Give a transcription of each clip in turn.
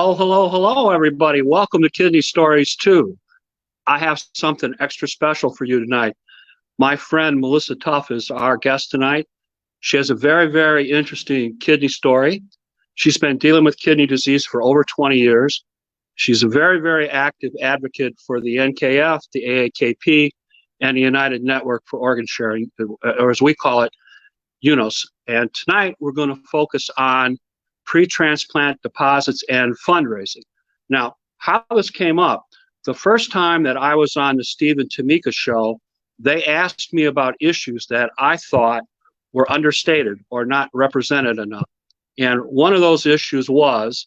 Hello, hello, hello, everybody. Welcome to Kidney Stories 2. I have something extra special for you tonight. My friend Melissa Tuff is our guest tonight. She has a very, very interesting kidney story. She's been dealing with kidney disease for over 20 years. She's a very, very active advocate for the NKF, the AAKP, and the United Network for Organ Sharing, or as we call it, UNOS. And tonight we're going to focus on pre-transplant deposits and fundraising. Now, how this came up, the first time that I was on the Steve and Tamika show, they asked me about issues that I thought were understated or not represented enough. And one of those issues was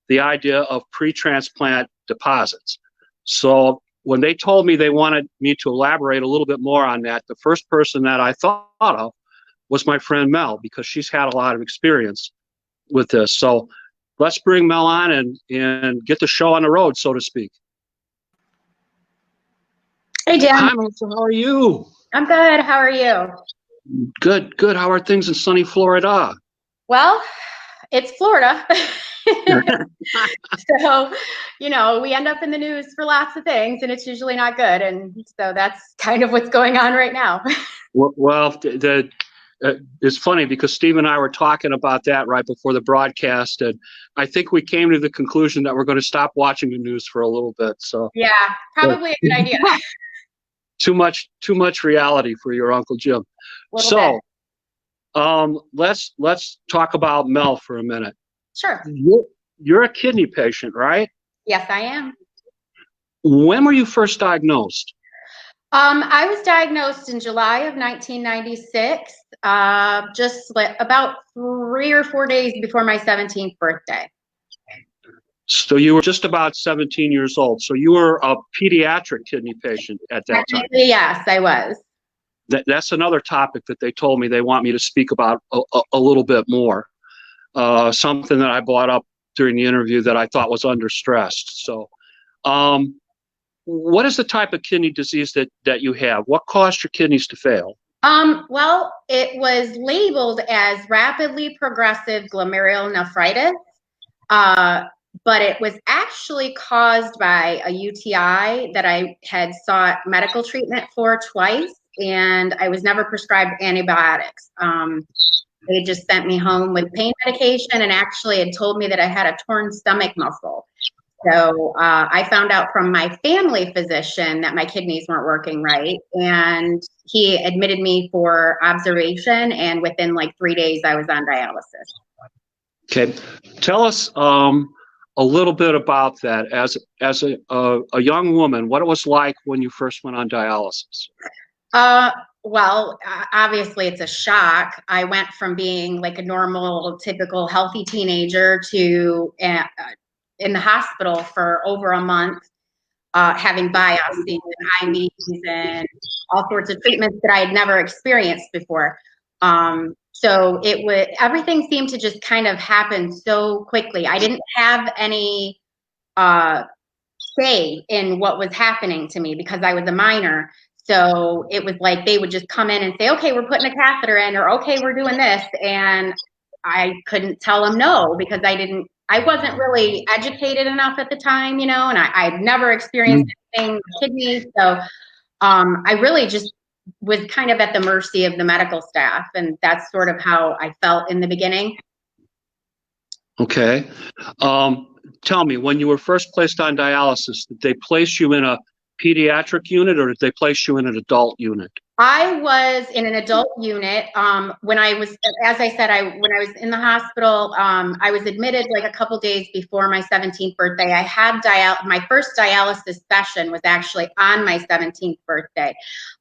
the idea of pre-transplant deposits. So when they told me they wanted me to elaborate a little bit more on that, the first person that I thought of was my friend Mel, because she's had a lot of experience with this. So let's bring Mel on and get the show on the road, so to speak. Hey, Dan. Hi, Melissa. How are you? I'm good. How are you? Good, good. How are things in sunny Florida? Well, it's Florida. So, we end up in the news for lots of things, and it's usually not good. And so that's kind of what's going on right now. Well, it's funny because Steve and I were talking about that right before the broadcast, and I think we came to the conclusion that we're going to stop watching the news for a little bit. So yeah, probably a good idea. Too much reality for your Uncle Jim. So let's talk about Mel for a minute. Sure. You're a kidney patient, right? Yes, I am. When were you first diagnosed? I was diagnosed in July of 1996, just about 3 or 4 days before my 17th birthday. So you were just about 17 years old. So you were a pediatric kidney patient at that time. Yes, I was. That's another topic that they told me they want me to speak about a little bit more. Something that I brought up during the interview that I thought was understressed. So what is the type of kidney disease that you have? What caused your kidneys to fail? Well, it was labeled as rapidly progressive glomerulonephritis, but it was actually caused by a UTI that I had sought medical treatment for twice, and I was never prescribed antibiotics. They just sent me home with pain medication and actually had told me that I had a torn stomach muscle. So I found out from my family physician that my kidneys weren't working right, and he admitted me for observation, and within like 3 days I was on dialysis. Okay, tell us a little bit about that as a young woman, what it was like when you first went on dialysis. Well, obviously it's a shock. I went from being like a normal, typical, healthy teenager to in the hospital for over a month, having biopsies and IVs and all sorts of treatments that I had never experienced before. So everything seemed to just kind of happen so quickly. I didn't have any say in what was happening to me because I was a minor. So it was like they would just come in and say, okay, we're putting a catheter in, or okay, we're doing this. And I couldn't tell them no because I wasn't really educated enough at the time, and I'd never experienced anything with kidneys. So I really just was kind of at the mercy of the medical staff. And that's sort of how I felt in the beginning. Okay. Tell me, when you were first placed on dialysis, did they place you in a pediatric unit or did they place you in an adult unit? I was in an adult unit. When I was, as I said, when I was in the hospital, I was admitted like a couple days before my 17th birthday. I had my first dialysis session was actually on my 17th birthday.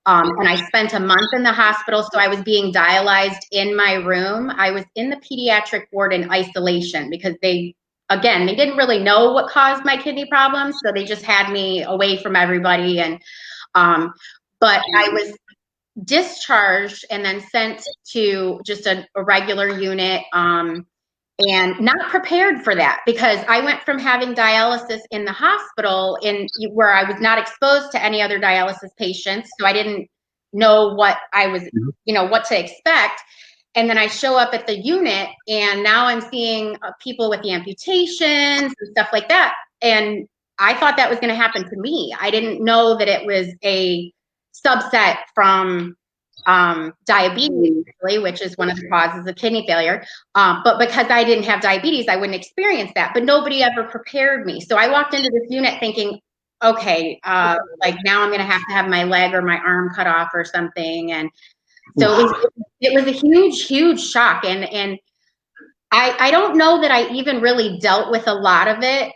And I spent a month in the hospital. So I was being dialyzed in my room. I was in the pediatric ward in isolation because they didn't really know what caused my kidney problems. So they just had me away from everybody. And, but I was discharged and then sent to just a regular unit, and not prepared for that because I went from having dialysis in the hospital where I was not exposed to any other dialysis patients. So I didn't know what I was, what to expect. And then I show up at the unit, and now I'm seeing people with the amputations and stuff like that. And I thought that was going to happen to me. I didn't know that it was a subset from diabetes, which is one of the causes of kidney failure. But because I didn't have diabetes, I wouldn't experience that. But nobody ever prepared me. So I walked into this unit thinking, okay, like now I'm going to have my leg or my arm cut off or something. And so it was a huge, huge shock. And I don't know that I even really dealt with a lot of it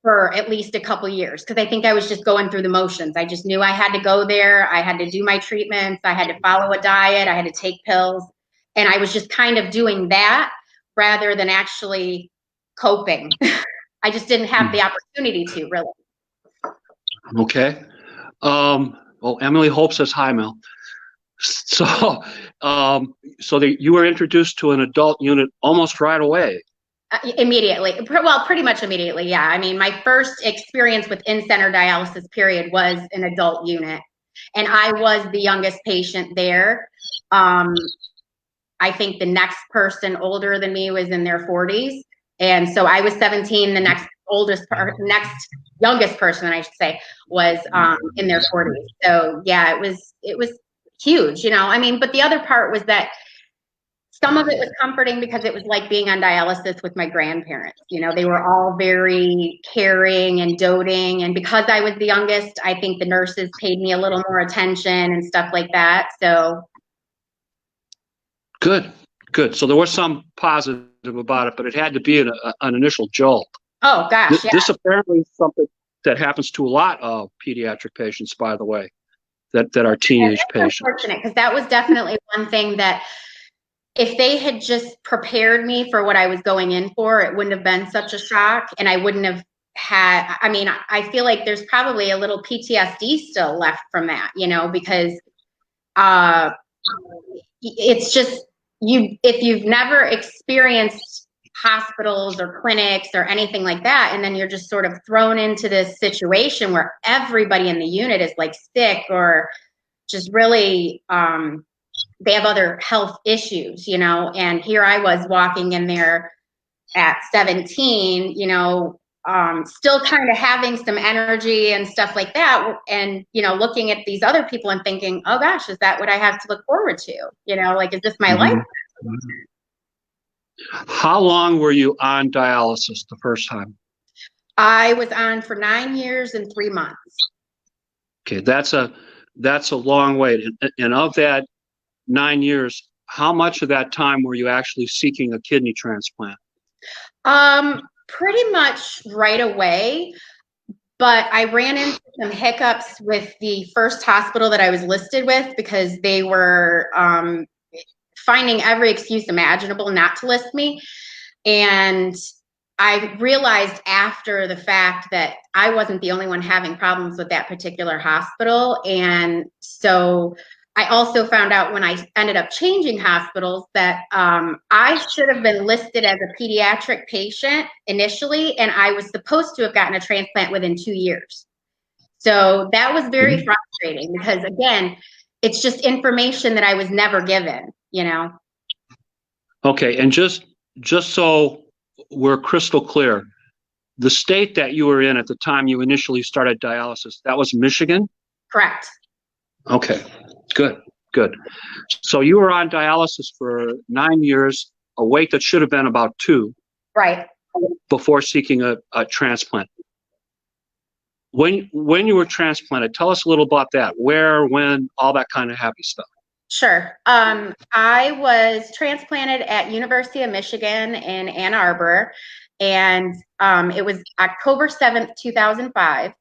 for at least a couple years, because I think I was just going through the motions. I just knew I had to go there. I had to do my treatments. I had to follow a diet. I had to take pills. And I was just kind of doing that rather than actually coping. I just didn't have the opportunity to, really. Okay. Well, Emily Hope says hi, Mel. So, you were introduced to an adult unit almost right away. Immediately. Well, pretty much immediately. Yeah. I mean, my first experience with in-center dialysis period was an adult unit, and I was the youngest patient there. I think the next person older than me was in their 40s. And so I was 17. The next youngest person, I should say, was in their 40s. So yeah, it was huge, I mean, but the other part was that some of it was comforting because it was like being on dialysis with my grandparents. They were all very caring and doting. And because I was the youngest, I think the nurses paid me a little more attention and stuff like that. So. Good. So there was some positive about it, but it had to be an initial jolt. Oh, gosh. This apparently is something that happens to a lot of pediatric patients, by the way, that are teenage patients. Unfortunate, because that was definitely one thing that, if they had just prepared me for what I was going in for, it wouldn't have been such a shock, and I wouldn't have had, I mean, I feel like there's probably a little PTSD still left from that, because it's just, if you've never experienced hospitals or clinics or anything like that, and then you're just sort of thrown into this situation where everybody in the unit is like sick or just really, they have other health issues, and here I was walking in there at 17, still kind of having some energy and stuff like that. And, looking at these other people and thinking, oh gosh, is that what I have to look forward to? Like, is this my life? How long were you on dialysis the first time? I was on for 9 years and 3 months. Okay, that's a long wait. And of that 9 years, how much of that time were you actually seeking a kidney transplant? Pretty much right away, but I ran into some hiccups with the first hospital that I was listed with, because they were finding every excuse imaginable not to list me. And I realized after the fact that I wasn't the only one having problems with that particular hospital. And so I also found out when I ended up changing hospitals that I should have been listed as a pediatric patient initially, and I was supposed to have gotten a transplant within 2 years. So that was very frustrating, because again, it's just information that I was never given, Okay, and just so we're crystal clear, the state that you were in at the time you initially started dialysis, that was Michigan? Correct. Okay, good. So you were on dialysis for 9 years, a wait that should have been about 2. Right. Before seeking a transplant. When you were transplanted, tell us a little about that. Where, when, all that kind of happy stuff. Sure. I was transplanted at University of Michigan in Ann Arbor, and it was October 7th, 2005.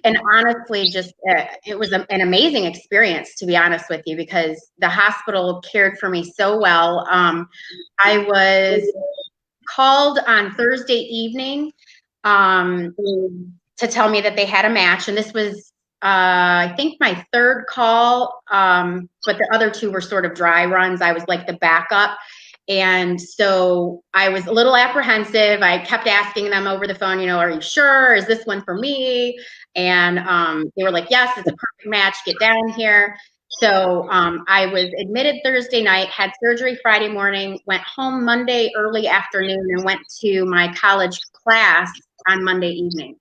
And honestly, just it was an amazing experience, to be honest with you, because the hospital cared for me so well. I was called on Thursday evening to tell me that they had a match, and this was I think my third call, but the other 2 were sort of dry runs. I was like the backup. And so I was a little apprehensive. I kept asking them over the phone, are you sure? Is this one for me? And they were like, yes, it's a perfect match. Get down here. So I was admitted Thursday night, had surgery Friday morning, went home Monday early afternoon, and went to my college class on Monday evening.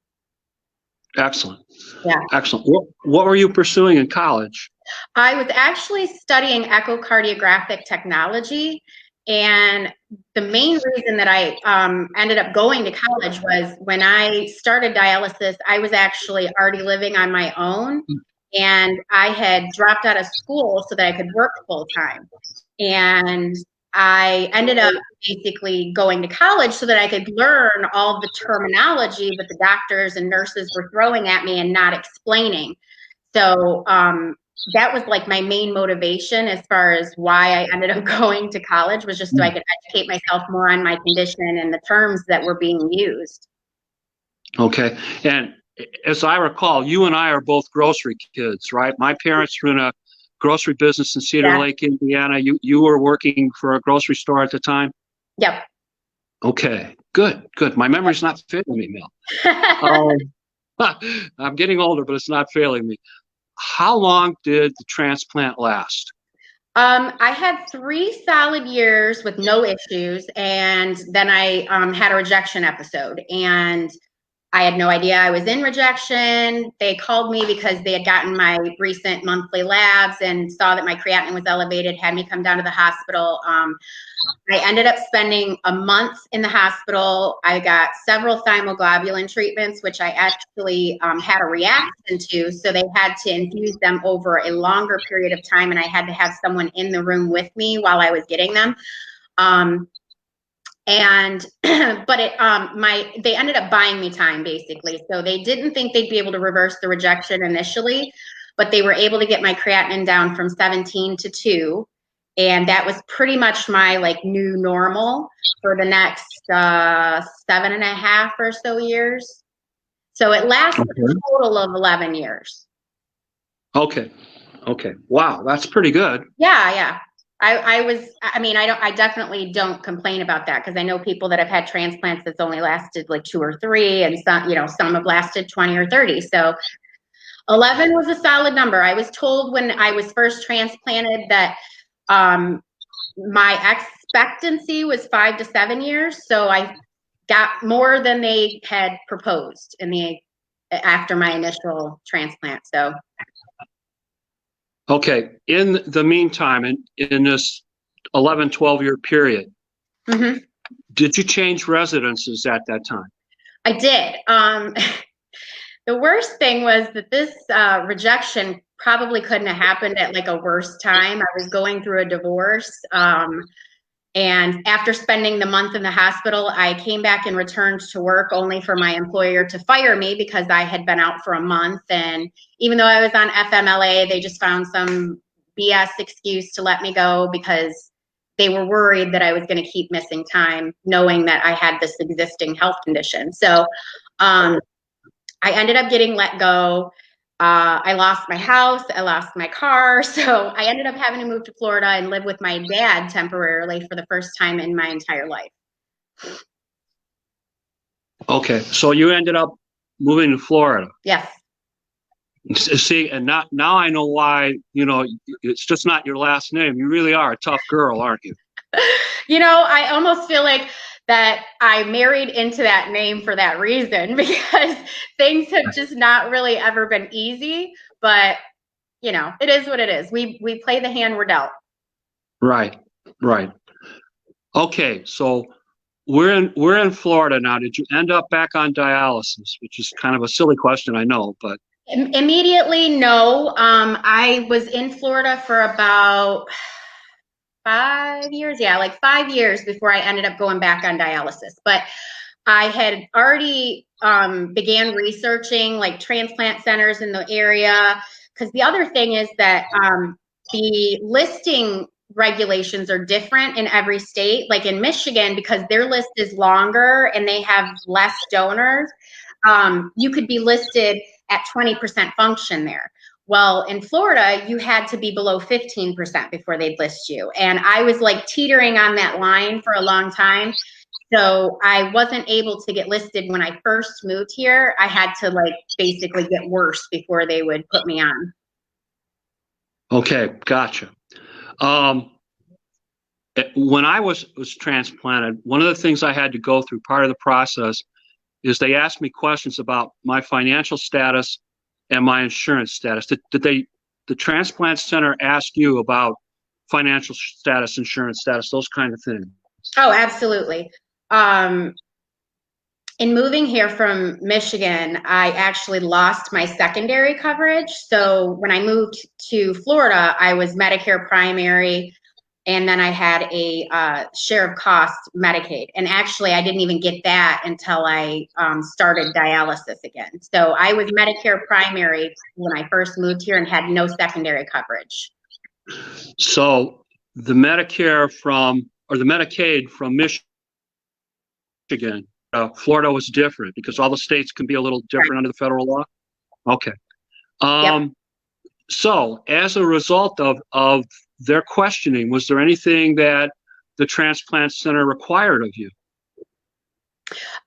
Excellent. Yeah. Excellent. What were you pursuing in college? I was actually studying echocardiographic technology. And the main reason that I ended up going to college was when I started dialysis, I was actually already living on my own. And I had dropped out of school so that I could work full time. And I ended up basically going to college so that I could learn all the terminology that the doctors and nurses were throwing at me and not explaining. So that was like my main motivation as far as why I ended up going to college, was just so I could educate myself more on my condition and the terms that were being used. Okay. And as I recall, you and I are both grocery kids, right? My parents were in a grocery business in Cedar Lake, Indiana. You were working for a grocery store at the time? Yep. Okay. Good. My memory's not failing me, Mel. I'm getting older, but it's not failing me. How long did the transplant last? I had 3 solid years with no issues, and then I had a rejection episode, and I had no idea I was in rejection. They called me because they had gotten my recent monthly labs and saw that my creatinine was elevated, had me come down to the hospital. I ended up spending a month in the hospital. I got several thymoglobulin treatments, which I actually had a reaction to. So they had to infuse them over a longer period of time, and I had to have someone in the room with me while I was getting them. They ended up buying me time, basically. So they didn't think they'd be able to reverse the rejection initially, but they were able to get my creatinine down from 17 to 2. And that was pretty much my like new normal for the next 7.5 or so years. So it lasted a total of 11 years. Okay. Wow, that's pretty good. Yeah. I definitely don't complain about that, because I know people that have had transplants that's only lasted like 2 or 3, and some have lasted 20 or 30. So 11 was a solid number. I was told when I was first transplanted that my expectancy was 5 to 7 years. So I got more than they had proposed after my initial transplant. So. Okay. In the meantime, in this 11, 12-year period, did you change residences at that time? I did. The worst thing was that this rejection probably couldn't have happened at like a worse time. I was going through a divorce. And after spending the month in the hospital, I came back and returned to work only for my employer to fire me because I had been out for a month. And even though I was on FMLA, they just found some BS excuse to let me go because they were worried that I was going to keep missing time, knowing that I had this existing health condition. So I ended up getting let go. I lost my house, I lost my car. So I ended up having to move to Florida and live with my dad temporarily for the first time in my entire life. Okay. So you ended up moving to Florida. Yes. See, and now I know why, it's just not your last name. You really are a tough girl, aren't you? I almost feel like that I married into that name for that reason, because things have just not really ever been easy, but it is what it is. We play the hand we're dealt. Right. Okay. So we're in Florida now. Did you end up back on dialysis? Which is kind of a silly question, I know, but. Immediately, no. I was in Florida for about 5 years. Yeah, like 5 years before I ended up going back on dialysis. But I had already began researching like transplant centers in the area, because the other thing is that the listing regulations are different in every state. Like in Michigan, because their list is longer and they have less donors, you could be listed at 20% function there. Well, in Florida, you had to be below 15% before they'd list you. And I was like teetering on that line for a long time. So I wasn't able to get listed when I first moved here. I had to like basically get worse before they would put me on. Okay, gotcha. Um, when I was transplanted, one of the things I had to go through, part of the process, is they asked me questions about my financial status and my insurance status. The transplant center ask you about financial status, insurance status, those kind of things? Oh, absolutely. Um, in moving here from Michigan, I actually lost my secondary coverage. So when I moved to Florida, I was Medicare primary, and then I had a share of cost Medicaid. And actually, I didn't even get that until I started dialysis again. So I was Medicare primary when I first moved here and had no secondary coverage. So the Medicare or the Medicaid from Michigan, Florida was different because all the states can be a little different under the federal law. Okay. Yep. So as a result of their questioning, was there anything that the transplant center required of you?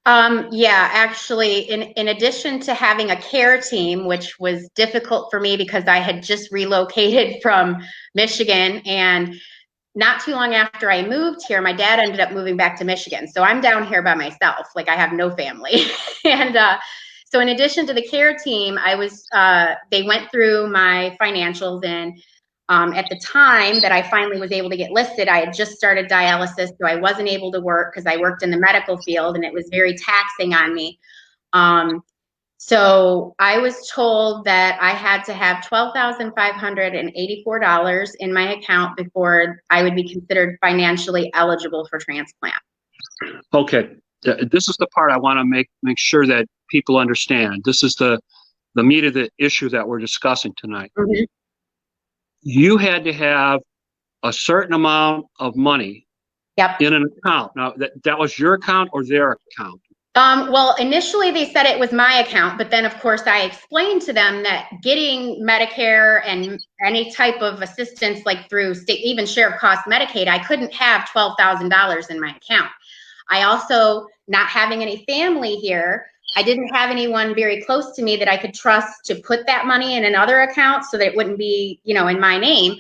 Yeah, actually, in addition to having a care team, which was difficult for me because I had just relocated from Michigan, and not too long after I moved here, my dad ended up moving back to Michigan. So I'm down here by myself, like I have no family. And so in addition to the care team, they went through my financials, and at the time that I finally was able to get listed, I had just started dialysis, so I wasn't able to work because I worked in the medical field and it was very taxing on me. So I was told that I had to have $12,584 in my account before I would be considered financially eligible for transplant. Okay, this is the part I want to make sure that people understand. This is the meat of the issue that we're discussing tonight. Mm-hmm. You had to have a certain amount of money in an account. Now, that was your account or their account? Well, initially they said it was my account, but then of course I explained to them that getting Medicare and any type of assistance like through state, even share of cost Medicaid, I couldn't have $12,000 in my account. I also, not having any family here, I didn't have anyone very close to me that I could trust to put that money in another account so that it wouldn't be, in my name.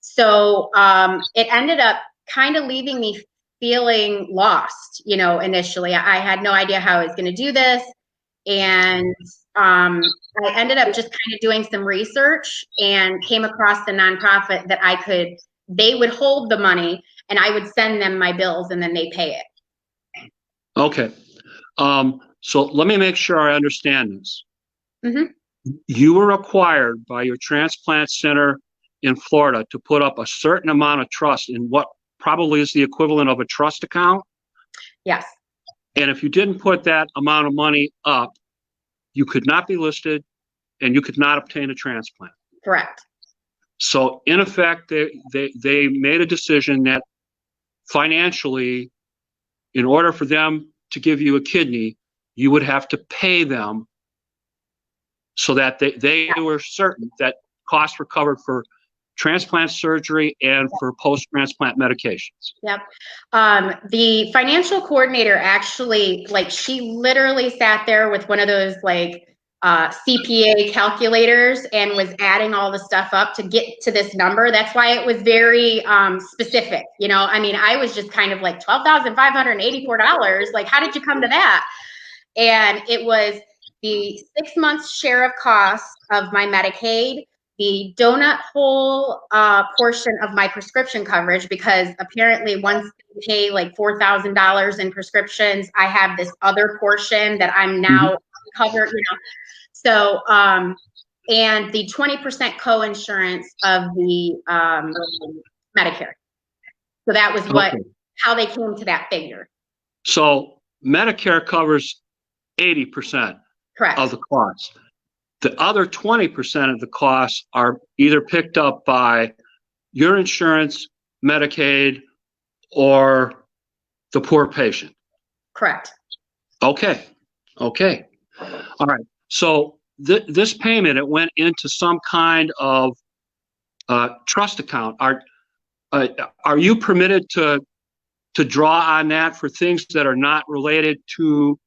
So it ended up kind of leaving me feeling lost, initially. I had no idea how I was going to do this. And I ended up just kind of doing some research and came across the nonprofit that they would hold the money and I would send them my bills and then they pay it. Okay. So let me make sure I understand this. Mm-hmm. You were required by your transplant center in Florida to put up a certain amount of trust in what probably is the equivalent of a trust account. Yes. And if you didn't put that amount of money up, you could not be listed and you could not obtain a transplant. Correct. So in effect, they made a decision that financially, in order for them to give you a kidney, you would have to pay them so that they were certain that costs were covered for transplant surgery and for post-transplant medications. Yep. The financial coordinator actually, she literally sat there with one of those CPA calculators and was adding all the stuff up to get to this number. That's why it was very specific. I was just kind of like $12,584. Like, how did you come to that? And it was the 6 months share of cost of my Medicaid, the donut hole portion of my prescription coverage, because apparently once they pay like $4,000 in prescriptions, I have this other portion that I'm now covered, So, and the 20% co-insurance of the Medicare. So that was how they came to that figure. So Medicare covers 80% of the costs. The other 20% of the costs are either picked up by your insurance, Medicaid, or the poor patient. Correct. Okay. All right. So this payment, it went into some kind of trust account. Are you permitted to draw on that for things that are not related to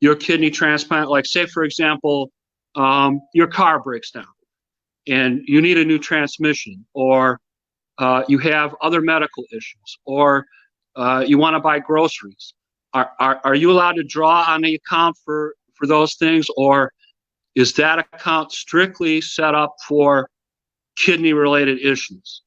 your kidney transplant? Like, say, for example, your car breaks down and you need a new transmission, or you have other medical issues, or you want to buy groceries, are you allowed to draw on the account for those things, or is that account strictly set up for kidney related issues?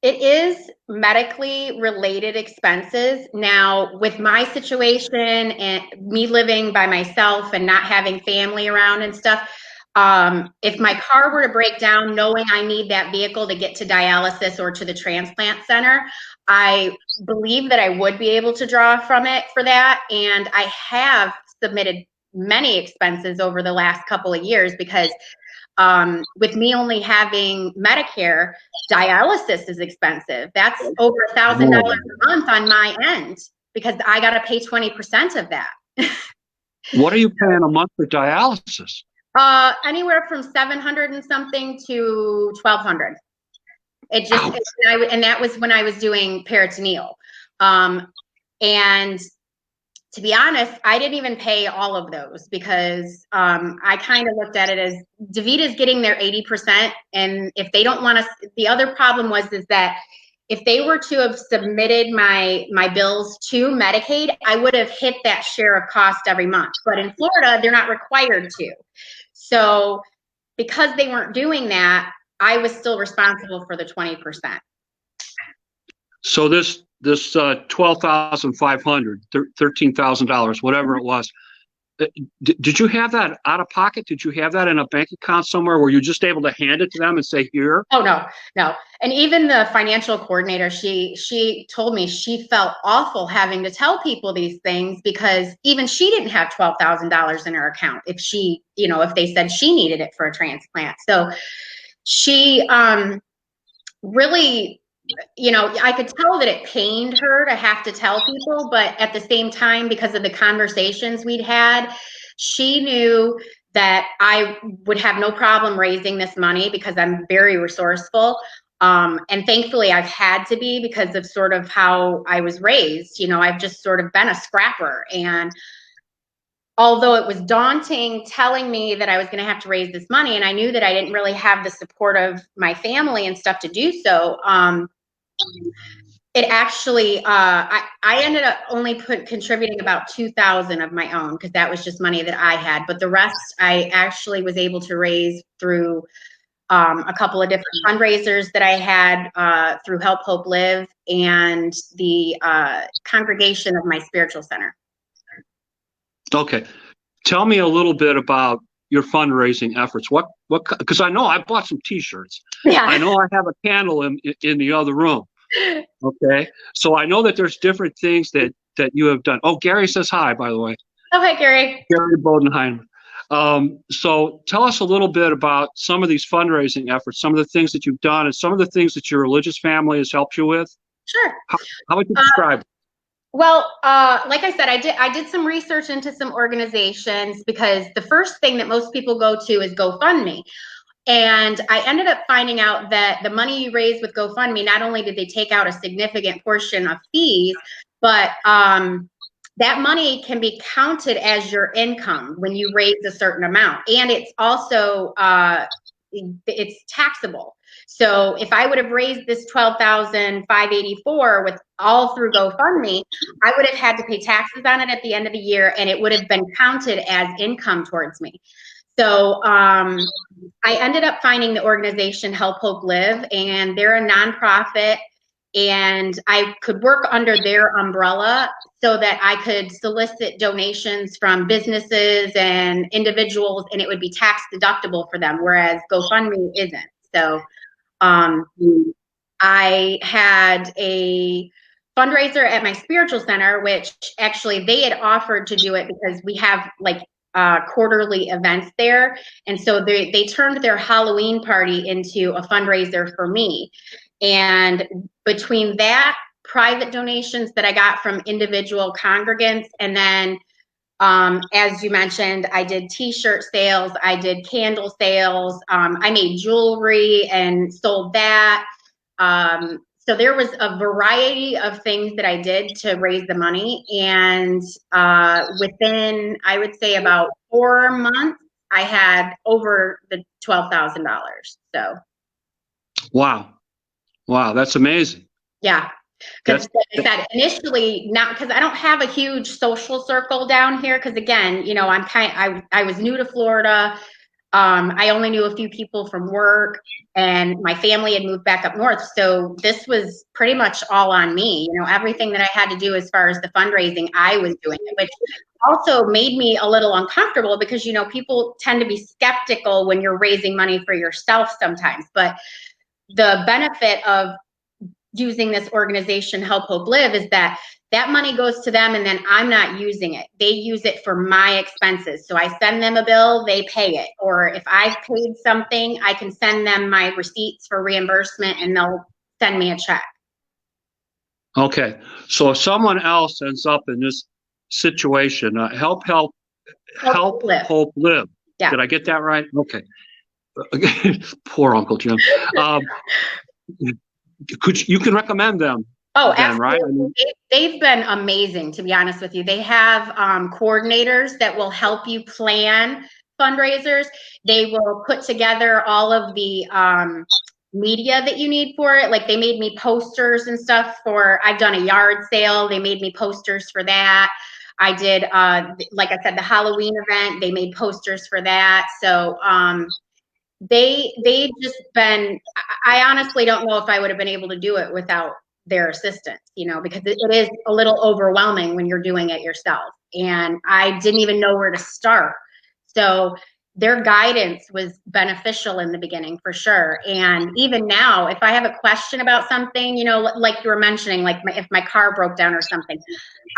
It is medically related expenses. Now, with my situation and me living by myself and not having family around and stuff, if my car were to break down, knowing I need that vehicle to get to dialysis or to the transplant center, I believe that I would be able to draw from it for that. And I have submitted many expenses over the last couple of years because with me only having Medicare, dialysis is expensive. That's over $1,000 a month on my end because I got to pay 20% of that. What are you paying a month for dialysis? Anywhere from 700 and something to 1,200. It just, and that was when I was doing peritoneal. And to be honest, I didn't even pay all of those because I kind of looked at it as DaVita's getting their 80%. And if they don't want to, the other problem is that if they were to have submitted my bills to Medicaid, I would have hit that share of cost every month. But in Florida, they're not required to. So because they weren't doing that, I was still responsible for the 20%. So this $12,500, $13,000, whatever it was, did you have that out of pocket? Did you have that in a bank account somewhere? Were you just able to hand it to them and say, here? Oh, no. And even the financial coordinator, she told me she felt awful having to tell people these things because even she didn't have $12,000 in her account if she, if they said she needed it for a transplant. So she really, I could tell that it pained her to have to tell people, but at the same time, because of the conversations we'd had, she knew that I would have no problem raising this money because I'm very resourceful. And thankfully I've had to be because of sort of how I was raised. I've just sort of been a scrapper. And although it was daunting telling me that I was going to have to raise this money, and I knew that I didn't really have the support of my family and stuff to do so, it actually, I ended up only contributing about $2,000 of my own because that was just money that I had. But the rest I actually was able to raise through a couple of different fundraisers that I had through Help Hope Live and the congregation of my spiritual center. Okay. Tell me a little bit about your fundraising efforts. What, because I know I bought some t-shirts. Yeah. I know I have a candle in the other room. Okay. So I know that there's different things that you have done. Oh, Gary says hi, by the way. Oh, hi, Gary. Gary Bodenheim. So tell us a little bit about some of these fundraising efforts, some of the things that you've done, and some of the things that your religious family has helped you with. Sure. How would you describe it? Well, like I said, I did some research into some organizations because the first thing that most people go to is GoFundMe. And I ended up finding out that the money you raise with GoFundMe, not only did they take out a significant portion of fees, but that money can be counted as your income when you raise a certain amount. And it's also, it's taxable. So if I would have raised this $12,584 with all through GoFundMe, I would have had to pay taxes on it at the end of the year, and it would have been counted as income towards me. So I ended up finding the organization Help Hope Live, and they're a nonprofit, and I could work under their umbrella so that I could solicit donations from businesses and individuals, and it would be tax deductible for them, whereas GoFundMe isn't. So I had a fundraiser at my spiritual center, which actually they had offered to do it because we have like quarterly events there. And so they turned their Halloween party into a fundraiser for me. And between that, private donations that I got from individual congregants, and then as you mentioned, I did t-shirt sales, I did candle sales, I made jewelry and sold that. So there was a variety of things that I did to raise the money. And within, I would say about 4 months, I had over the $12,000. So. Wow. Wow. That's amazing. Yeah. Because like I said, initially, not because I don't have a huge social circle down here. Because again, you know, I was new to Florida. I only knew a few people from work, and my family had moved back up north. So this was pretty much all on me. You know, everything that I had to do as far as the fundraising, I was doing it, which also made me a little uncomfortable because, you know, people tend to be skeptical when you're raising money for yourself sometimes. But the benefit of using this organization, Help Hope Live, is that that money goes to them and then I'm not using it. They use it for my expenses. So I send them a bill, they pay it. Or if I've paid something, I can send them my receipts for reimbursement and they'll send me a check. Okay. So if someone else ends up in this situation, help Hope Live. Yeah. Did I get that right? Okay. Poor Uncle Jim. You can recommend them? Oh, then, absolutely. Right? I mean, they've been amazing, to be honest with you. They have coordinators that will help you plan fundraisers. They will put together all of the media that you need for it. Like they made me posters and stuff for, I've done a yard sale. They made me posters for that. I did, like I said, the Halloween event. They made posters for that. So they've just been, I honestly don't know if I would have been able to do it without their assistance, you know, because it is a little overwhelming when you're doing it yourself. And I didn't even know where to start. So their guidance was beneficial in the beginning for sure. And even now, if I have a question about something, you know, like you were mentioning, like if my car broke down or something,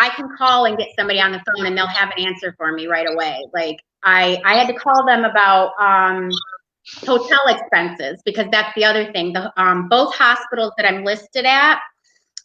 I can call and get somebody on the phone and they'll have an answer for me right away. Like I had to call them about hotel expenses, because that's the other thing. The both hospitals that I'm listed at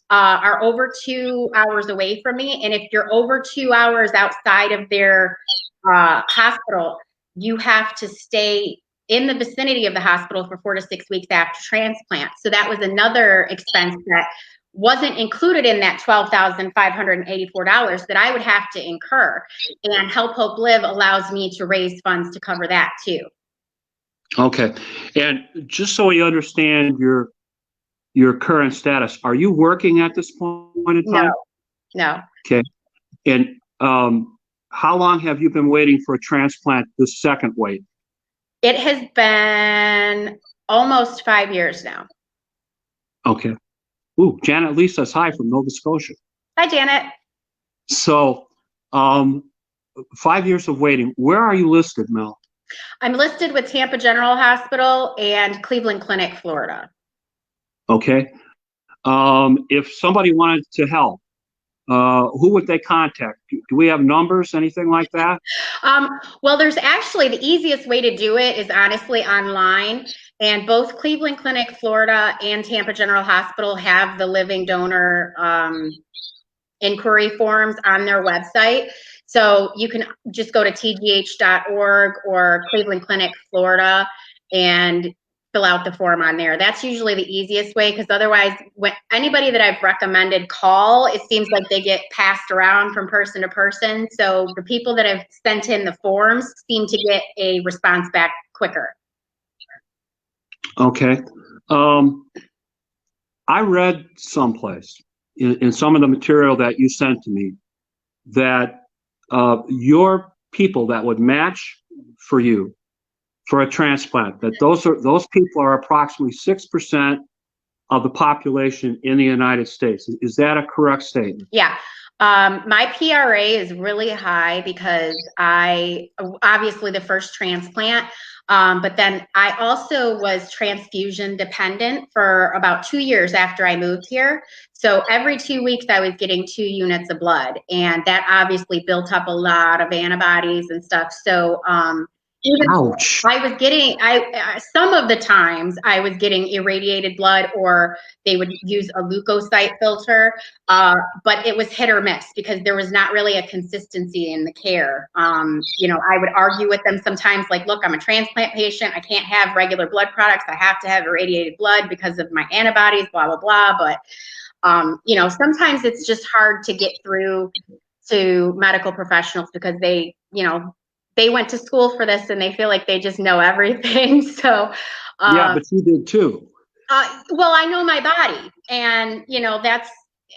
are over 2 hours away from me, and if you're over 2 hours outside of their hospital, you have to stay in the vicinity of the hospital for 4 to 6 weeks after transplant. So that was another expense that wasn't included in that $12,584 that I would have to incur. And Help Hope Live allows me to raise funds to cover that too. Okay. And just so we understand your current status, are you working at this point in time? No. Okay. And how long have you been waiting for a transplant, the second wave? It has been almost 5 years now. Okay. Ooh, Janet Lisa's hi from Nova Scotia. Hi, Janet. So 5 years of waiting. Where are you listed, Mel? I'm listed with Tampa General Hospital and Cleveland Clinic, Florida. Okay. If somebody wanted to help, who would they contact? Do we have numbers, anything like that? Well, there's actually, the easiest way to do it is honestly online. And both Cleveland Clinic, Florida and Tampa General Hospital have the living donor inquiry forms on their website. So you can just go to tgh.org or Cleveland Clinic, Florida, and fill out the form on there. That's usually the easiest way, because otherwise, when anybody that I've recommended call, it seems like they get passed around from person to person. So the people that have sent in the forms seem to get a response back quicker. Okay. I read someplace in some of the material that you sent to me that your people that would match for you for a transplant, that those people are approximately 6% of the population in the United States. Is that a correct statement? Yeah. My PRA is really high because I obviously the first transplant, but then I also was transfusion dependent for about 2 years after I moved here. So every 2 weeks I was getting 2 units of blood, and that obviously built up a lot of antibodies and stuff. So even Ouch. I was getting, some of the times I was getting irradiated blood, or they would use a leukocyte filter, but it was hit or miss because there was not really a consistency in the care. You know, I would argue with them sometimes, like, look, I'm a transplant patient. I can't have regular blood products. I have to have irradiated blood because of my antibodies, blah, blah, blah. But, you know, sometimes it's just hard to get through to medical professionals because they, you know, they went to school for this and they feel like they just know everything. So, Yeah, but you did too. well, I know my body, and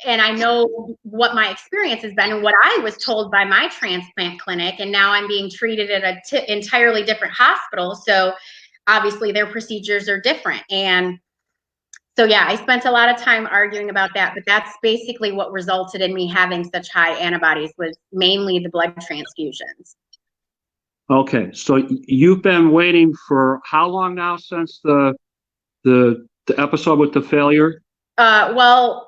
and I know what my experience has been and what I was told by my transplant clinic, and now I'm being treated at a entirely different hospital. So obviously their procedures are different. And so, yeah, I spent a lot of time arguing about that, but that's basically what resulted in me having such high antibodies, was mainly the blood transfusions. Okay, so you've been waiting for how long now since the episode with the failure? Well,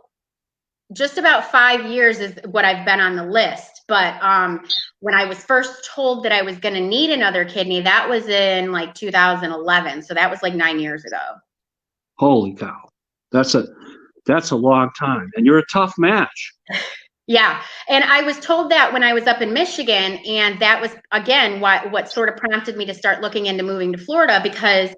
just about 5 years is what I've been on the list. But when I was first told that I was going to need another kidney, that was in like 2011. So that was like 9 years ago. Holy cow. That's a long time. And you're a tough match. Yeah. And I was told that when I was up in Michigan, and that was, again, what sort of prompted me to start looking into moving to Florida, because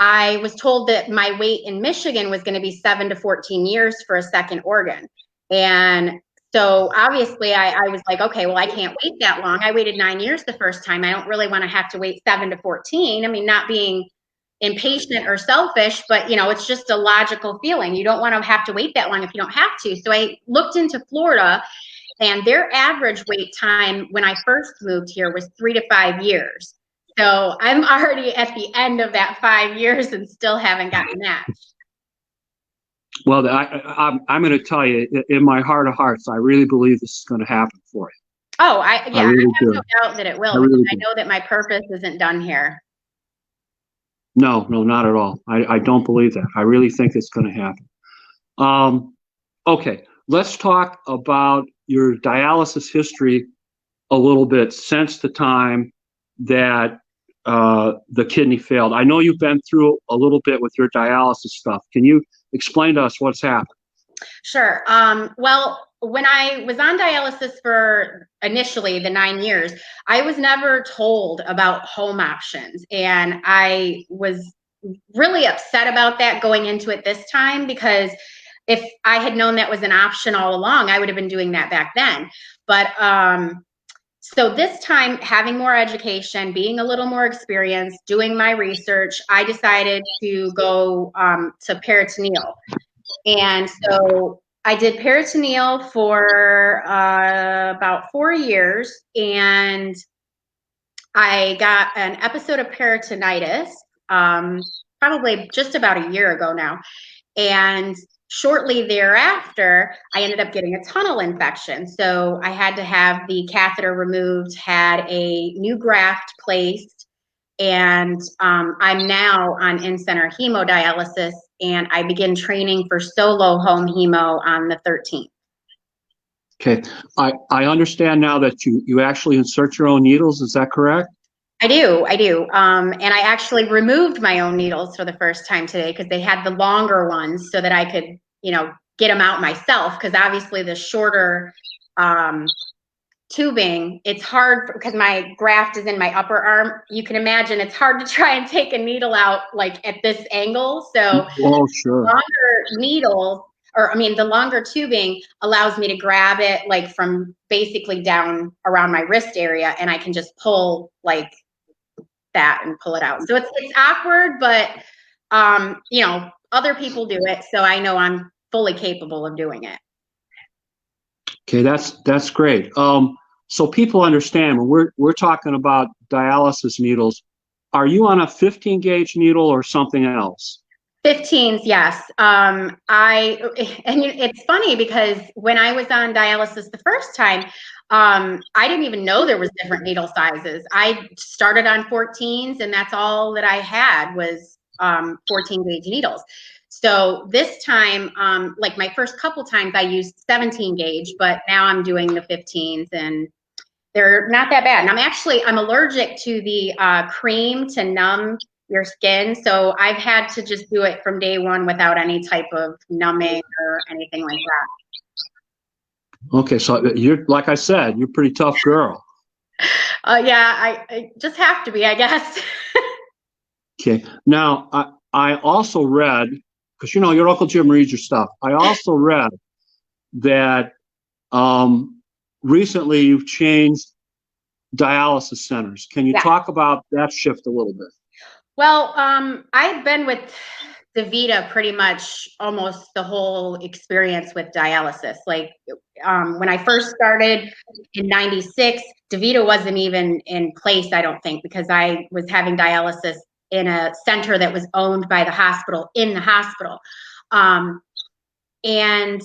I was told that my wait in Michigan was going to be 7 to 14 years for a second organ. And so obviously I was like, okay, well, I can't wait that long. I waited 9 years the first time. I don't really want to have to wait 7 to 14. I mean, not being impatient or selfish, but it's just a logical feeling. You don't want to have to wait that long if you don't have to. So I looked into Florida, and their average wait time when I first moved here was 3 to 5 years. So I'm already at the end of that 5 years and still haven't gotten matched. Well, I'm going to tell you, in my heart of hearts, I really believe this is going to happen for you. Oh, I really have do. no doubt that it will. I know that my purpose isn't done here. No, not at all. I don't believe that. I really think it's going to happen. Okay, let's talk about your dialysis history a little bit since the time that the kidney failed. I know you've been through a little bit with your dialysis stuff. Can you explain to us what's happened? Sure. Well, when I was on dialysis for initially the 9 years, I was never told about home options. And I was really upset about that going into it this time, because if I had known that was an option all along, I would have been doing that back then. But so this time, having more education, being a little more experienced, doing my research, I decided to go to peritoneal. And so I did peritoneal for about 4 years, and I got an episode of peritonitis probably just about a year ago now. And shortly thereafter, I ended up getting a tunnel infection. So I had to have the catheter removed, had a new graft placed, and I'm now on in-center hemodialysis, and I begin training for solo home hemo on the 13th. Okay, I understand now that you actually insert your own needles. Is that correct? I do. And I actually removed my own needles for the first time today, because they had the longer ones so that I could, get them out myself. Because obviously the shorter tubing, it's hard because my graft is in my upper arm. You can imagine it's hard to try and take a needle out like at this angle. So sure. Longer needles, the longer tubing allows me to grab it like from basically down around my wrist area, and I can just pull like that and pull it out. So it's awkward, but other people do it, so I know I'm fully capable of doing it. Okay, that's great. So people understand when we're talking about dialysis needles, are you on a 15 gauge needle or something else? 15s, yes. And it's funny because when I was on dialysis the first time, I didn't even know there was different needle sizes. I started on 14s, and that's all that I had was 14 gauge needles. So this time, like my first couple times, I used 17 gauge, but now I'm doing the 15s, and they're not that bad. And I'm allergic to the cream to numb your skin. So I've had to just do it from day one without any type of numbing or anything like that. Okay, so you're, like I said, you're a pretty tough girl. Yeah, I just have to be, I guess. Okay, now I also read, because your Uncle Jim reads your stuff. I also read that recently you've changed dialysis centers. Can you Yeah. talk about that shift a little bit? Well, I've been with DaVita pretty much almost the whole experience with dialysis. Like when I first started in '96, DaVita wasn't even in place, I don't think, because I was having dialysis in a center that was owned by the hospital in the hospital. And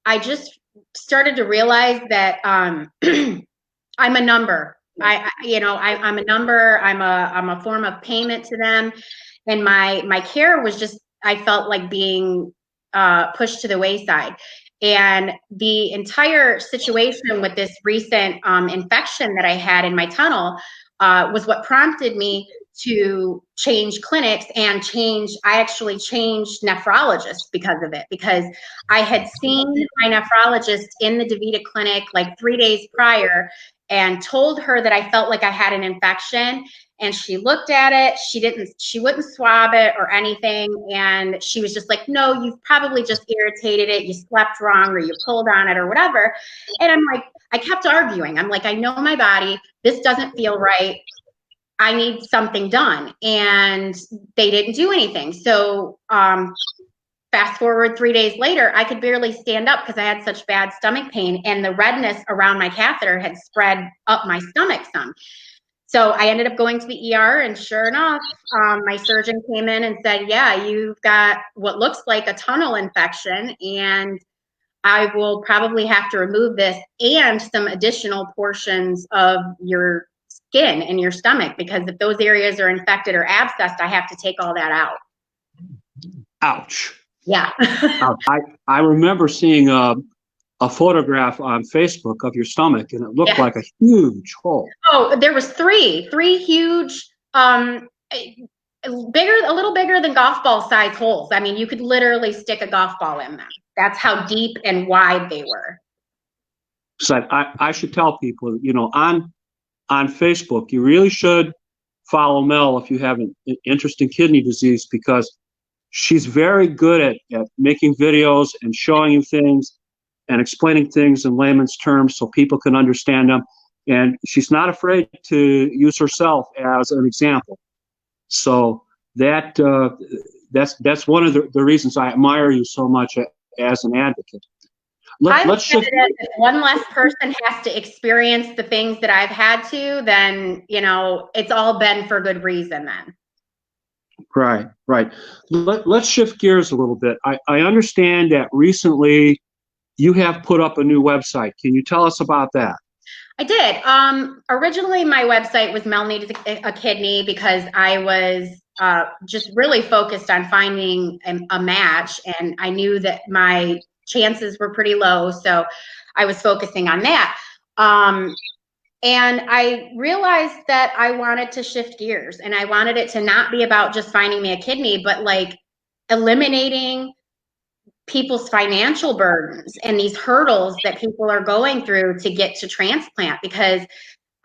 I just started to realize that I'm a number. I'm a number. I'm a form of payment to them, and my care was just, I felt like being pushed to the wayside. And the entire situation with this recent infection that I had in my tunnel was what prompted me to change clinics and I actually changed nephrologists because of it, because I had seen my nephrologist in the DaVita clinic like 3 days prior and told her that I felt like I had an infection, and she looked at it. She wouldn't swab it or anything. And she was just like, no, you've probably just irritated it. You slept wrong or you pulled on it or whatever. And I'm like, I kept arguing. I'm like, I know my body. This doesn't feel right. I need something done. And they didn't do anything. So fast forward 3 days later, I could barely stand up because I had such bad stomach pain, and the redness around my catheter had spread up my stomach some. So I ended up going to the ER, and sure enough, my surgeon came in and said, yeah, you've got what looks like a tunnel infection, and I will probably have to remove this and some additional portions of your skin in your stomach, because if those areas are infected or abscessed, I have to take all that out. Ouch. Yeah. I remember seeing a photograph on Facebook of your stomach, and it looked like a huge hole. Oh, there was three huge, a little bigger than golf ball size holes. I mean, you could literally stick a golf ball in them. That's how deep and wide they were. So I should tell people, on Facebook, you really should follow Mel if you have an interest in kidney disease, because she's very good at making videos and showing you things and explaining things in layman's terms so people can understand them. And she's not afraid to use herself as an example. So that's one of the reasons I admire you so much as an advocate. Let's shift. If one less person has to experience the things that I've had to, then, it's all been for good reason then. Right. Let's shift gears a little bit. I understand that recently you have put up a new website. Can you tell us about that? I did. Originally, my website was Mel Needs a Kidney, because I was just really focused on finding a match, and I knew that my chances were pretty low, so I was focusing on that. And I realized that I wanted to shift gears, and I wanted it to not be about just finding me a kidney, but like eliminating people's financial burdens and these hurdles that people are going through to get to transplant. Because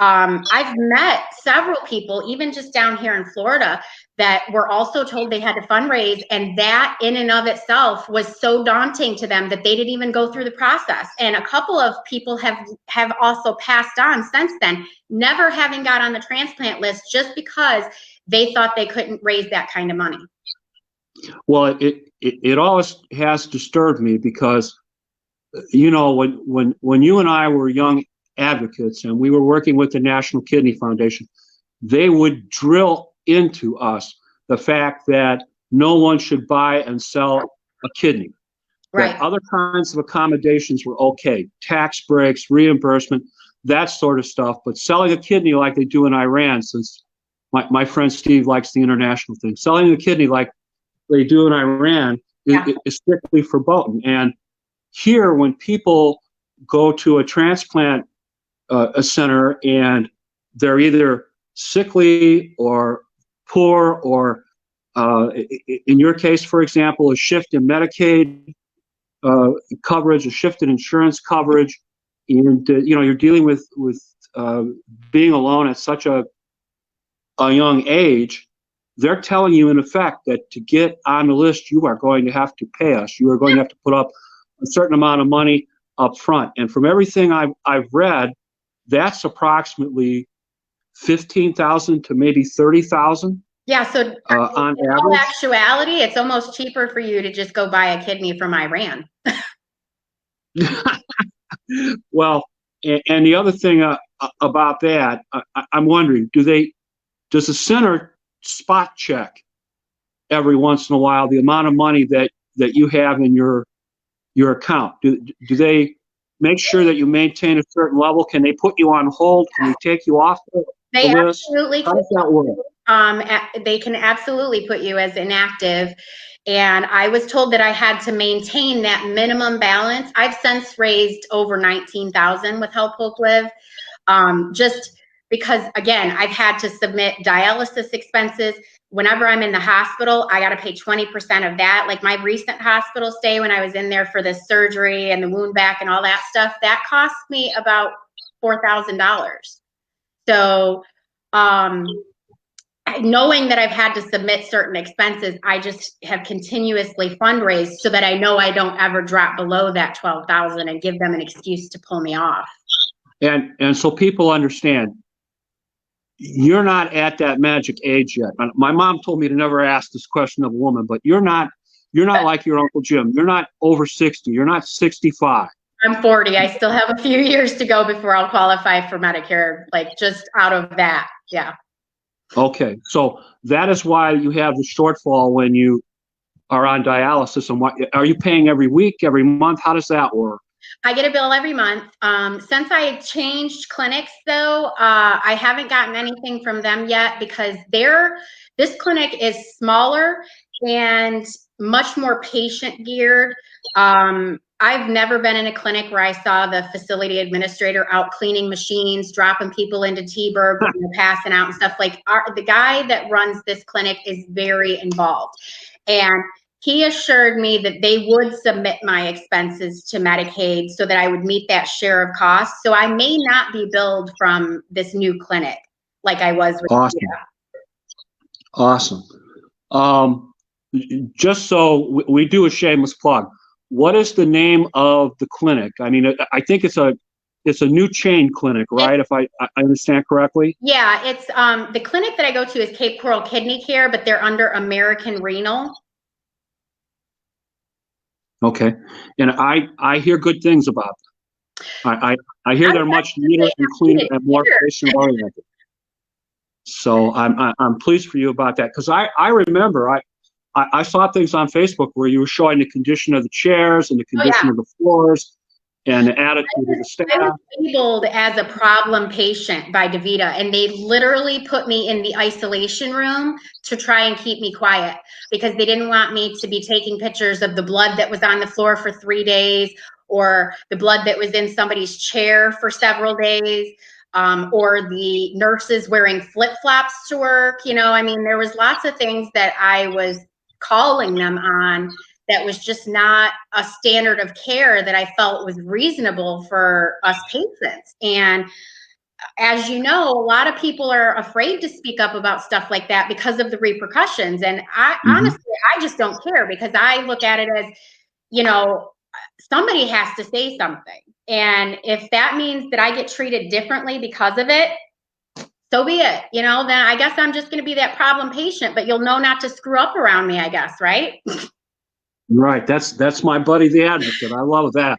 I've met several people, even just down here in Florida, that were also told they had to fundraise, and that in and of itself was so daunting to them that they didn't even go through the process. And a couple of people have also passed on since then, never having got on the transplant list just because they thought they couldn't raise that kind of money. Well, it always has disturbed me, because when you and I were young advocates and we were working with the National Kidney Foundation, they would drill into us the fact that no one should buy and sell a kidney. Right. That other kinds of accommodations were okay, tax breaks, reimbursement, that sort of stuff. But selling a kidney like they do in Iran, since my friend Steve likes the international thing, selling a kidney like they do in Iran is strictly verboten. And here, when people go to a transplant a center and they're either sickly or poor, or in your case, for example, a shift in Medicaid coverage, a shift in insurance coverage, and you're dealing with being alone at such a young age, they're telling you in effect that to get on the list, you are going to have to pay us. You are going to have to put up a certain amount of money up front. And from everything I've read, that's approximately 15,000 to maybe 30,000 Yeah, so on in all average. actuality, it's almost cheaper for you to just go buy a kidney from Iran. Well, and the other thing about that, I'm wondering, does the center spot check every once in a while the amount of money that you have in your account? Do they make sure that you maintain a certain level? Can they put you on hold? Can they take you off the They list? absolutely How does that work? they can absolutely put you as inactive. And I was told that I had to maintain that minimum balance. I've since raised over 19,000 with Help Hope Live. Just because, again, I've had to submit dialysis expenses. Whenever I'm in the hospital, I got to pay 20% of that. Like my recent hospital stay when I was in there for the surgery and the wound back and all that stuff, that cost me about $4,000. So, knowing that I've had to submit certain expenses, I just have continuously fundraised so that I know I don't ever drop below that 12,000 and give them an excuse to pull me off. And so people understand, you're not at that magic age yet. My mom told me to never ask this question of a woman, but you're not like your Uncle Jim. You're not over 60. You're not 65. I'm 40. I still have a few years to go before I'll qualify for Medicare, like just out of that. Yeah. Okay. So that is why you have the shortfall when you are on dialysis. And what are you paying every week, every month? How does that work? I get a bill every month. Since I changed clinics, though, I haven't gotten anything from them yet because this clinic is smaller and much more patient geared. I've never been in a clinic where I saw the facility administrator out cleaning machines, dropping people into T-Bird, passing out and stuff. Like the guy that runs this clinic is very involved. And he assured me that they would submit my expenses to Medicaid so that I would meet that share of costs. So I may not be billed from this new clinic like I was with Awesome. Awesome. Just so we do a shameless plug, what is the name of the clinic? I mean, I think it's a new chain clinic, right? If I understand correctly. Yeah, it's the clinic that I go to is Cape Coral Kidney Care, but they're under American Renal. Okay, and I hear good things about them. I hear they're much neater and cleaner and more patient oriented. So I'm pleased for you about that, because I remember I saw things on Facebook where you were showing the condition of the chairs and the condition of the floors and the attitude of the staff. I was labeled as a problem patient by DaVita, and they literally put me in the isolation room to try and keep me quiet because they didn't want me to be taking pictures of the blood that was on the floor for 3 days or the blood that was in somebody's chair for several days. Or the nurses wearing flip-flops to work. You know, I mean, there was lots of things that I was calling them on that was just not a standard of care that I felt was reasonable for us patients. And as you know, a lot of people are afraid to speak up about stuff like that because of the repercussions. And honestly, I just don't care because I look at it as, you know, somebody has to say something. And if that means that I get treated differently because of it, so be it. You know, then I guess I'm just going to be that problem patient, but you'll know not to screw up around me, I guess, right? Right. That's my buddy, the advocate. I love that.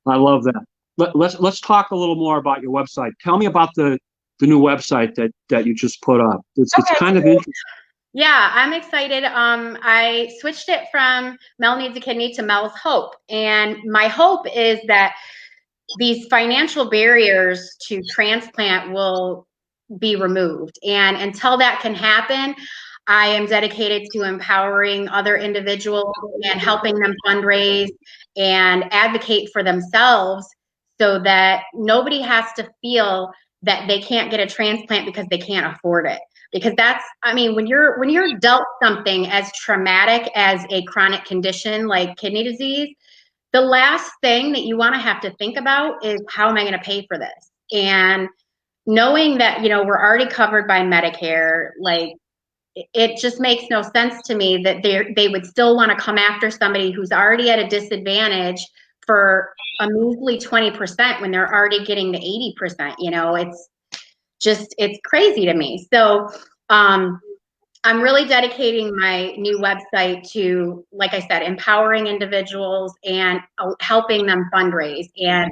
I love that. Let's talk a little more about your website. Tell me about the new website that you just put up. It's kind of interesting. Yeah, I'm excited. I switched it from Mel Needs a Kidney to Mel's Hope. And my hope is that these financial barriers to transplant will be removed. And until that can happen, I am dedicated to empowering other individuals and helping them fundraise and advocate for themselves so that nobody has to feel that they can't get a transplant because they can't afford it. Because that's, I mean, when you're dealt something as traumatic as a chronic condition like kidney disease, the last thing that you want to have to think about is how am I going to pay for this? And knowing that, you know, we're already covered by Medicare, like it just makes no sense to me that they would still want to come after somebody who's already at a disadvantage for a measly 20% when they're already getting the 80%. You know, it's it's crazy to me. So I'm really dedicating my new website to, like I said, empowering individuals and helping them fundraise. And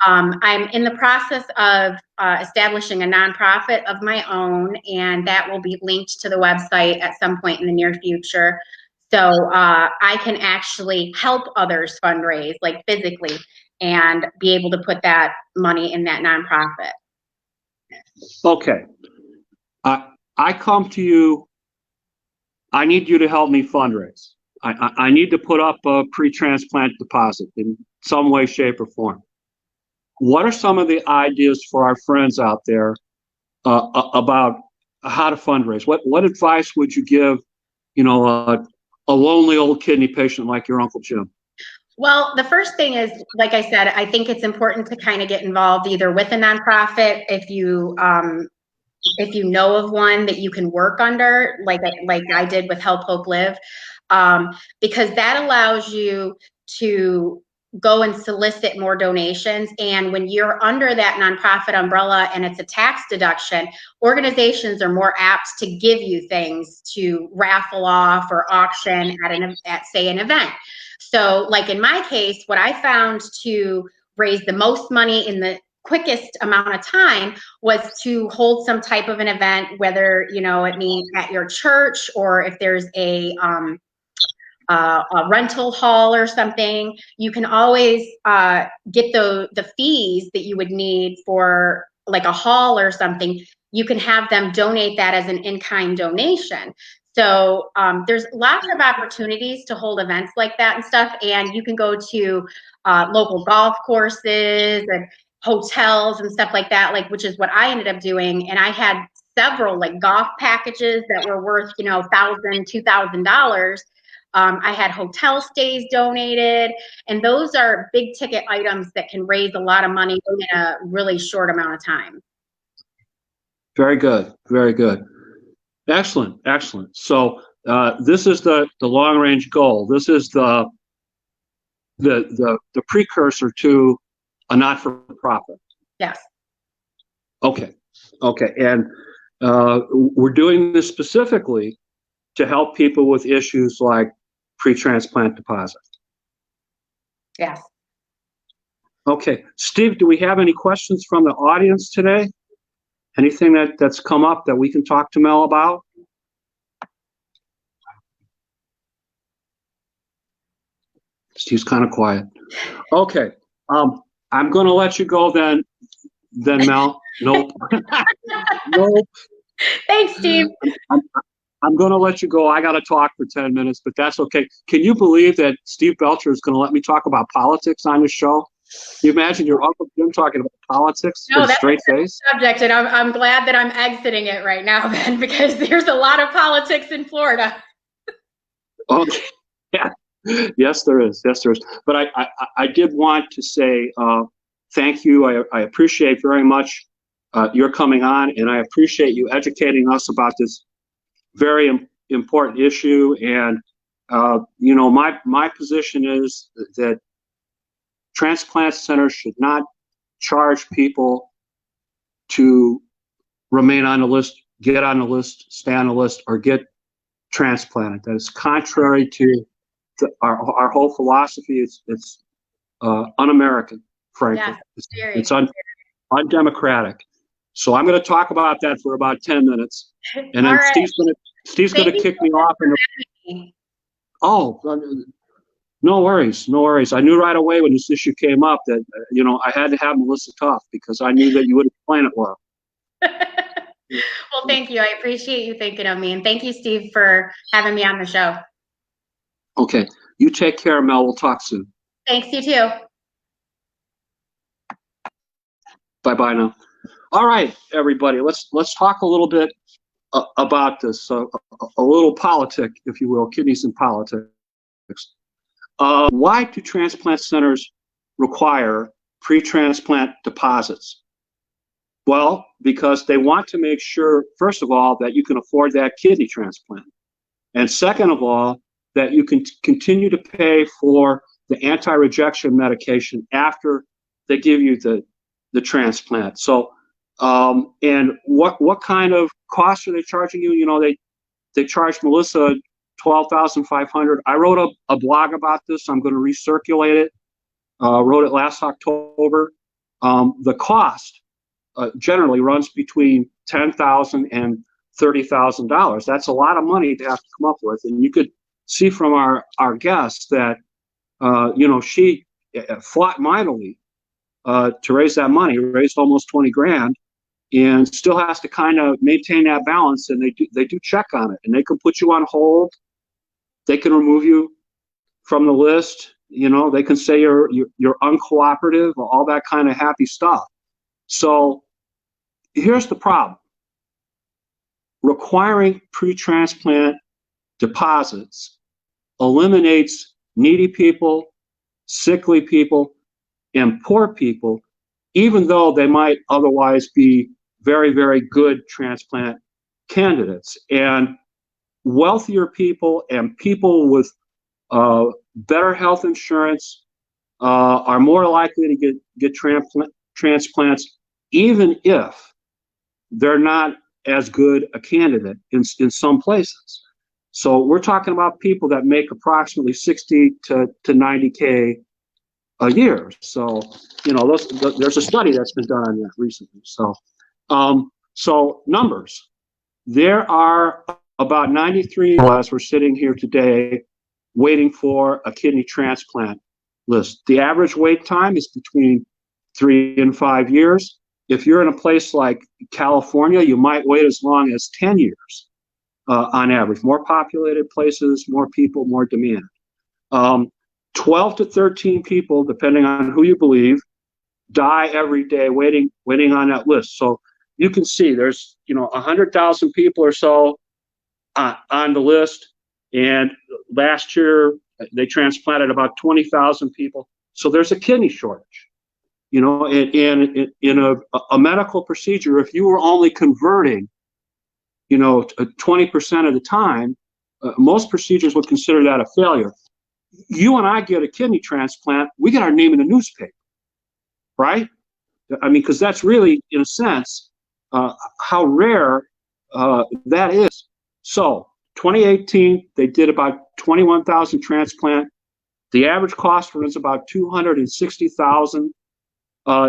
I'm in the process of establishing a nonprofit of my own, and that will be linked to the website at some point in the near future. So I can actually help others fundraise, like physically, and be able to put that money in that nonprofit. Okay. I come to you. I need you to help me fundraise. I need to put up a pre-transplant deposit in some way, shape, or form. What are some of the ideas for our friends out there about how to fundraise? What advice would you give, a lonely old kidney patient like your Uncle Jim? Well, the first thing is, like I said, I think it's important to kind of get involved either with a nonprofit if you know of one that you can work under, like I did with Help Hope Live, because that allows you to go and solicit more donations. And when you're under that nonprofit umbrella and it's a tax deduction, organizations are more apt to give you things to raffle off or auction at say an event. So like in my case, what I found to raise the most money in the quickest amount of time was to hold some type of an event, whether it means at your church or if there's a rental hall or something. You can always get the fees that you would need for like a hall or something. You can have them donate that as an in-kind donation. So there's lots of opportunities to hold events like that and stuff. And you can go to local golf courses and hotels and stuff like that, which is what I ended up doing. And I had several golf packages that were worth, $1,000, $2,000. I had hotel stays donated, and those are big ticket items that can raise a lot of money in a really short amount of time. Very good. Very good. Excellent. Excellent. So this is the long range goal. This is the precursor to a not-for-profit. Yes. Okay. Okay. And we're doing this specifically to help people with issues like pre-transplant deposit. Yes. Okay. Steve, do we have any questions from the audience today? Anything that's come up that we can talk to Mel about? Steve's kind of quiet. Okay. I'm going to let you go then Mel. Nope. Nope. Thanks, Steve. I'm going to let you go. I got to talk for 10 minutes, but that's okay. Can you believe that Steve Belcher is going to let me talk about politics on his show? Can you imagine your Uncle Jim talking about politics with a straight face? Subject, and I'm glad that I'm exiting it right now, then, because there's a lot of politics in Florida. Okay. Yeah. Yes, there is. Yes, there is. But I did want to say thank you. I appreciate very much your coming on, and I appreciate you educating us about this very important issue. And my position is that transplant centers should not charge people to remain on the list, get on the list, stay on the list, or get transplanted. That is contrary to our whole philosophy. It's un-American, frankly. Yeah, it's undemocratic. So I'm going to talk about that for about 10 minutes, and then right. Steve's going to kick me off. No worries, no worries. I knew right away when this issue came up that I had to have Melissa Tuff because I knew that you would explain it well. Well, thank you. I appreciate you thinking of me, and thank you, Steve, for having me on the show. Okay, you take care, Mel. We'll talk soon. Thanks, you too. Bye-bye now. All right, everybody, let's talk a little bit about this, a little politic, if you will, kidneys and politics. Why do transplant centers require pre-transplant deposits? Well, because they want to make sure, first of all, that you can afford that kidney transplant. And second of all, that you can continue to pay for the anti-rejection medication after they give you the transplant. So And what kind of costs are they charging you? You know, they charged Melissa $12,500. I wrote a blog about this. I'm going to recirculate it. Wrote it last October. The cost generally runs between $10,000 and $30,000. That's a lot of money to have to come up with. And you could see from our guest that you know, she fought mightily to raise that money, raised almost 20 grand, and still has to kind of maintain that balance. And they do check on it, and they can put you on hold. They can remove you from the list. You know, they can say you're uncooperative, all that kind of happy stuff. So here's the problem. Requiring pre-transplant deposits eliminates needy people, sickly people, and poor people, even though they might otherwise be very, very good transplant candidates. And wealthier people and people with better health insurance are more likely to get transplants, even if they're not as good a candidate in some places. So we're talking about people that make approximately 60 to 90K a year. So, you know, there's a study that's been done on that recently. So, so numbers. There are about 93 of us. We're sitting here today waiting for a kidney transplant list. The average wait time is between 3 and 5 years. If you're in a place like California, you might wait as long as 10 years on average. More populated places, more people, more demand. 12 to 13 people, depending on who you believe, die every day waiting on that list. So you can see there's, you know, 100,000 people or so on the list. And last year they transplanted about 20,000 people. So there's a kidney shortage. You know, in a medical procedure, if you were only converting, you know, 20% of the time, most procedures would consider that a failure. You and I get a kidney transplant, we get our name in the newspaper, right? I mean, because that's really, in a sense, how rare that is. So 2018, they did about 21,000 transplant. The average cost for it is about $260,000.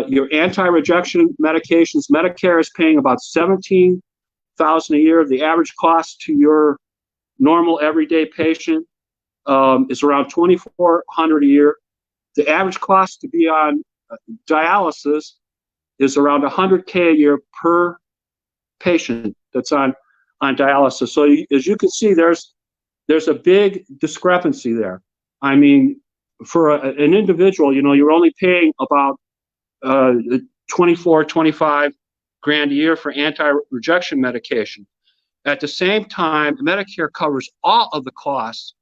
Your anti-rejection medications, Medicare is paying about $17,000 a year. The average cost to your normal everyday patient is around $2,400 a year. The average cost to be on dialysis is around $100K a year per patient that's on dialysis. So as you can see, there's a big discrepancy there. I mean, for an individual, you know, you're only paying about 25 grand a year for anti-rejection medication. At the same time, Medicare covers all of the costs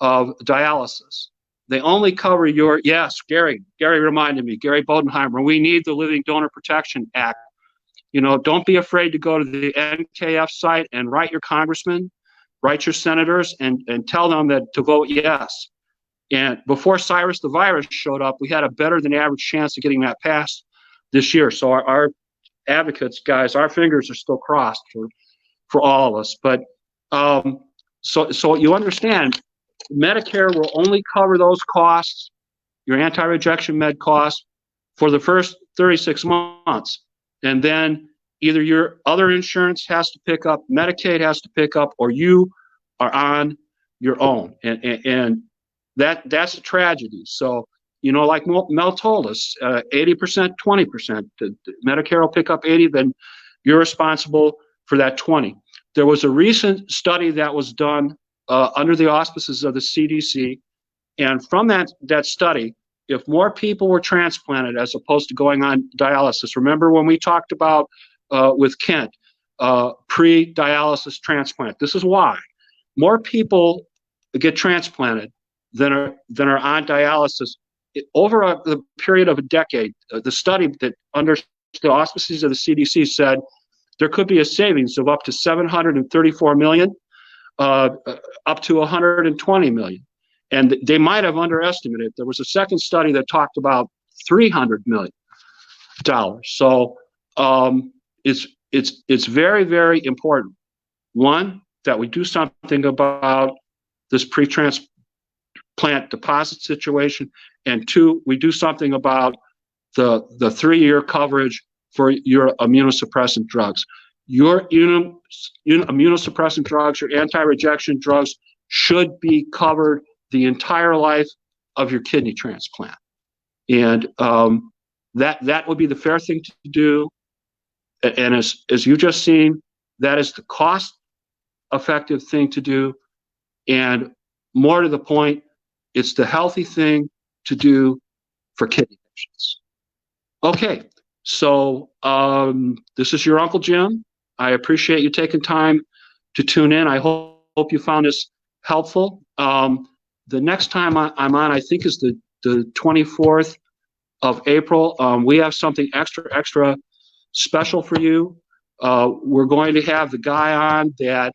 of dialysis. They only cover your, yes, Gary reminded me, Gary Bodenheimer, we need the Living Donor Protection Act. You know, don't be afraid to go to the NKF site and write your congressman, write your senators, and tell them that to vote yes. And before Cyrus the virus showed up, we had a better than average chance of getting that passed this year. So our advocates, guys, our fingers are still crossed for all of us. But so you understand, Medicare will only cover those costs, your anti-rejection med costs, for the first 36 months. And then either your other insurance has to pick up, Medicaid has to pick up, or you are on your own. And that's a tragedy. So, you know, like Mel told us, 80%, 20%. Medicare will pick up 80, then you're responsible for that 20. There was a recent study that was done under the auspices of the CDC, and from that study, if more people were transplanted as opposed to going on dialysis, remember when we talked about with Kent, pre-dialysis transplant, this is why. More people get transplanted than are on dialysis. Over the period of a decade, the study that under the auspices of the CDC said there could be a savings of up to $734 million, up to $120 million. And they might have underestimated. There was a second study that talked about $300 million. So it's very, very important. One, that we do something about this pre-transplant deposit situation, and two, we do something about the 3-year coverage for your immunosuppressant drugs. Your immunosuppressant drugs, your anti-rejection drugs should be covered the entire life of your kidney transplant. And that would be the fair thing to do. And as you've just seen, that is the cost-effective thing to do. And more to the point, it's the healthy thing to do for kidney patients. Okay, so this is your Uncle Jim. I appreciate you taking time to tune in. I hope you found this helpful. The next time I'm on, I think, is the 24th of April. We have something extra special for you. We're going to have the guy on that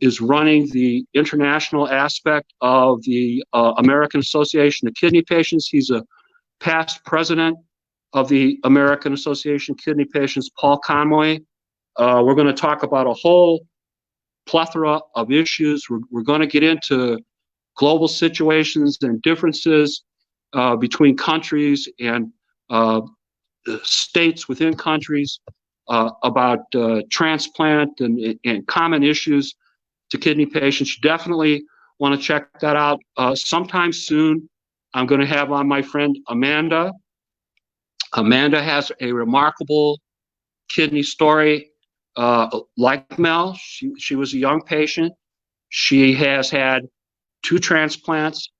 is running the international aspect of the American Association of Kidney Patients. He's a past president of the American Association of Kidney Patients, Paul Conway. We're going to talk about a whole plethora of issues. We're going to get into global situations and differences between countries and states within countries about transplant and common issues to kidney patients. You definitely want to check that out. Sometime soon, I'm going to have on my friend Amanda. Amanda has a remarkable kidney story. Like Mel, she was a young patient. She has had 2 transplants,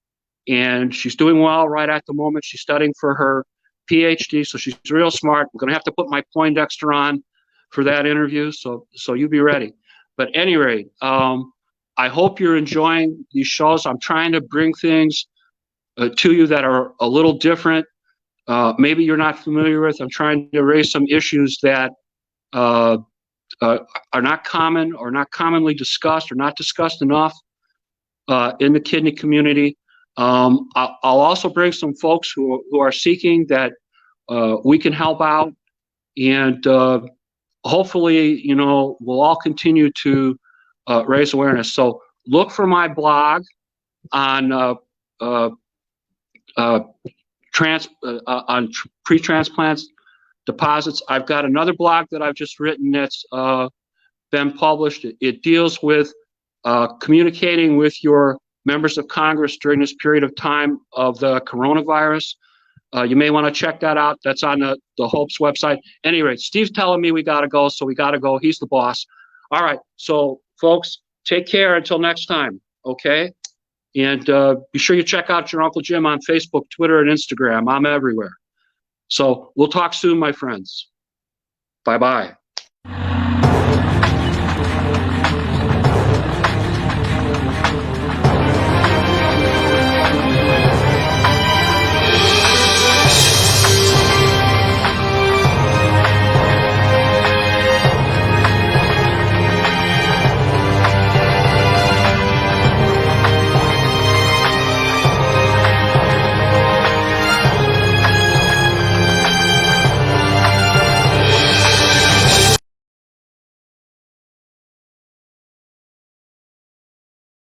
and she's doing well right at the moment. She's studying for her PhD, so she's real smart. I'm going to have to put my Poindexter on for that interview, so you be ready. But at any rate, I hope you're enjoying these shows. I'm trying to bring things to you that are a little different. Maybe you're not familiar with. I'm trying to raise some issues that are not common or not commonly discussed or not discussed enough in the kidney community. I'll also bring some folks who are seeking that we can help out, and hopefully, we'll all continue to raise awareness. So look for my blog on pre-transplant deposits. I've got another blog that I've just written that's been published. It deals with communicating with your members of Congress during this period of time of the coronavirus. You may want to check that out. That's on the HOPES website. Anyway, Steve's telling me we got to go, so we got to go. He's the boss. All right, so folks, take care until next time, okay? And be sure you check out your Uncle Jim on Facebook, Twitter, and Instagram. I'm everywhere. So we'll talk soon, my friends. Bye-bye.